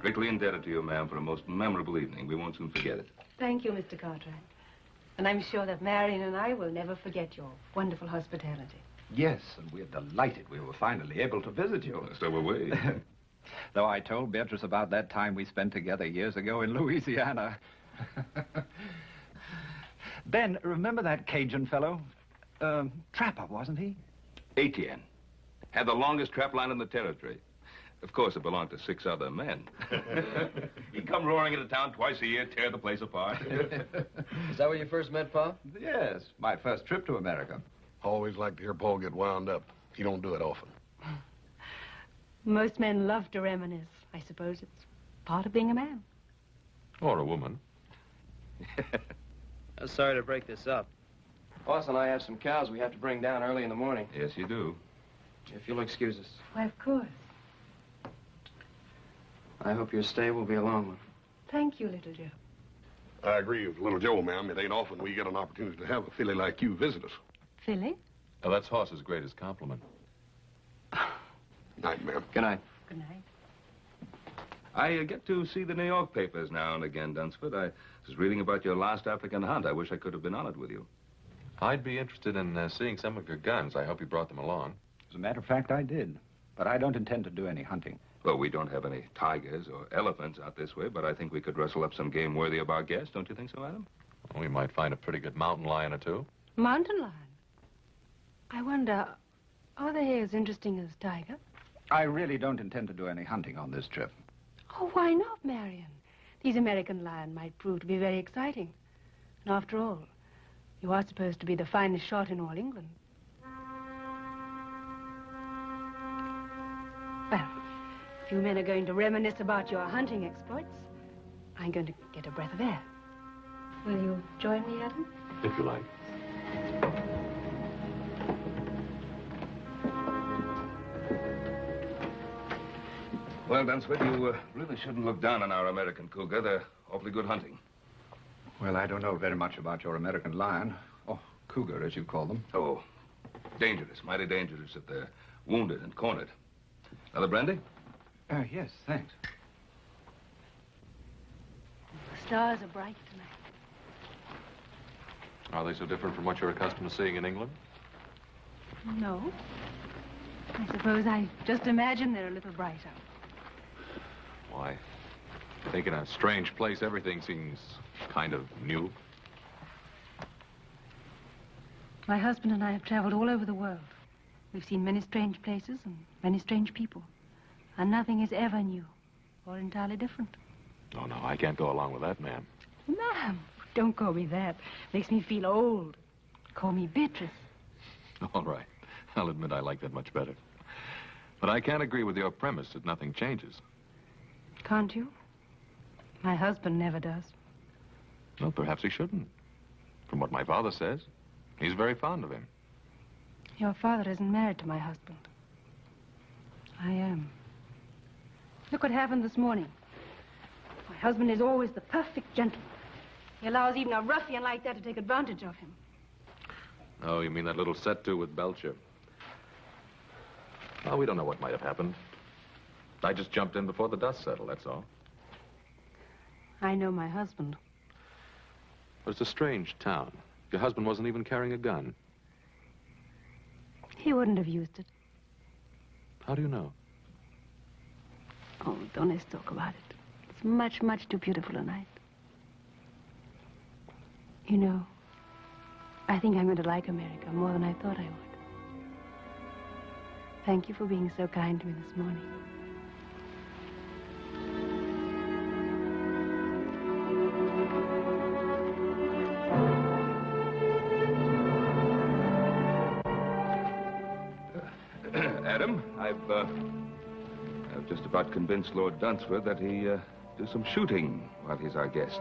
Greatly indebted to you, ma'am, for a most memorable evening. We won't soon forget it. Thank you, Mr. Cartwright. And I'm sure that Marion and I will never forget your wonderful hospitality. Yes, and we're delighted we were finally able to visit you. So were we. Though I told Beatrice about that time we spent together years ago in Louisiana. Ben, remember that Cajun fellow? Trapper, wasn't he? Etienne. Had the longest trap line in the territory. Of course, it belonged to 6 other men. He'd come roaring into town twice a year, tear the place apart. Is that where you first met Pa? Yes, my first trip to America. Always like to hear Paul get wound up. He don't do it often. Most men love to reminisce. I suppose it's part of being a man. Or a woman. I'm sorry to break this up. Boss and I have some cows we have to bring down early in the morning. Yes, you do. If you'll excuse us. Why, of course. I hope your stay will be a long one. Thank you, little Joe. I agree with little Joe, ma'am. It ain't often we get an opportunity to have a filly like you visit us. Philly? Now, that's Hoss's greatest compliment. Night, ma'am. Good night. Good night. I get to see the New York papers now and again, Dunsford. I was reading about your last African hunt. I wish I could have been on it with you. I'd be interested in seeing some of your guns. I hope you brought them along. As a matter of fact, I did. But I don't intend to do any hunting. Well, we don't have any tigers or elephants out this way, but I think we could rustle up some game worthy of our guest. Don't you think so, Adam? We might find a pretty good mountain lion or two. Mountain lion? I wonder, are they as interesting as tiger? I really don't intend to do any hunting on this trip. Oh, why not, Marion? These American lion might prove to be very exciting. And after all, you are supposed to be the finest shot in all England. Well, if you men are going to reminisce about your hunting exploits, I'm going to get a breath of air. Will you join me, Adam? If you like. Well, Dunsford, you really shouldn't look down on our American cougar. They're awfully good hunting. Well, I don't know very much about your American lion. Or cougar, as you call them. Oh, dangerous, mighty dangerous if they're wounded and cornered. Another brandy? Yes, thanks. The stars are bright tonight. Are they so different from what you're accustomed to seeing in England? No. I suppose I just imagine they're a little brighter. Why? I think in a strange place, everything seems kind of new. My husband and I have traveled all over the world. We've seen many strange places and many strange people. And nothing is ever new or entirely different. Oh, no, I can't go along with that, ma'am. Ma'am, don't call me that. Makes me feel old. Call me Beatrice. All right. I'll admit I like that much better. But I can't agree with your premise that nothing changes. Can't you? My husband never does. Well, perhaps he shouldn't. From what my father says, he's very fond of him. Your father isn't married to my husband. I am. Look what happened this morning. My husband is always the perfect gentleman. He allows even a ruffian like that to take advantage of him. Oh, you mean that little set-to with Belcher? Well, we don't know what might have happened. I just jumped in before the dust settled, that's all. I know my husband. But it's a strange town. Your husband wasn't even carrying a gun. He wouldn't have used it. How do you know? Oh, don't let's talk about it. It's much, much too beautiful a night. You know, I think I'm going to like America more than I thought I would. Thank you for being so kind to me this morning. Adam, I've just about convinced Lord Dunsford that he do some shooting while he's our guest.